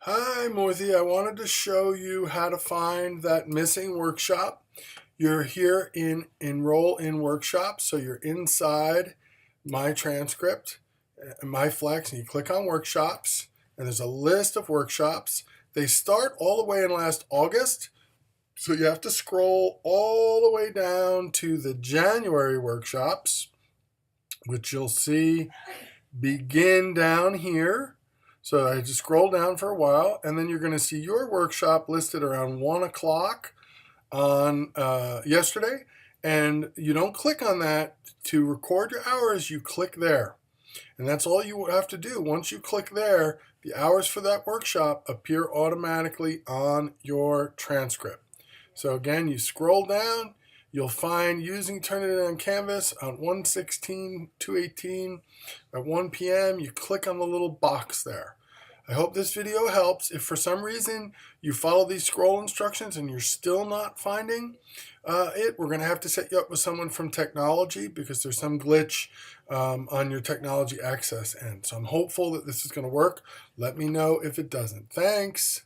Hi, Morthy. I wanted to show you how to find that missing workshop. You're here in Enroll in Workshop, so you're inside My Transcript, My Flex, and you click on Workshops, and there's a list of workshops. They start all the way in last August, so you have to scroll all the way down to the January workshops, which you'll see begin down here. So I just scroll down for a while, and then you're going to see your workshop listed around 1 o'clock on yesterday. And you don't click on that to record your hours, you click there. And that's all you have to do. Once you click there, the hours for that workshop appear automatically on your transcript. So again, you scroll down, you'll find using Turnitin on Canvas on 1/16/218 at 1 p.m. You click on the little box there. I hope this video helps. If for some reason you follow these scroll instructions and you're still not finding we're going to have to set you up with someone from technology because there's some glitch on your technology access end. So I'm hopeful that this is going to work. Let me know if it doesn't. Thanks.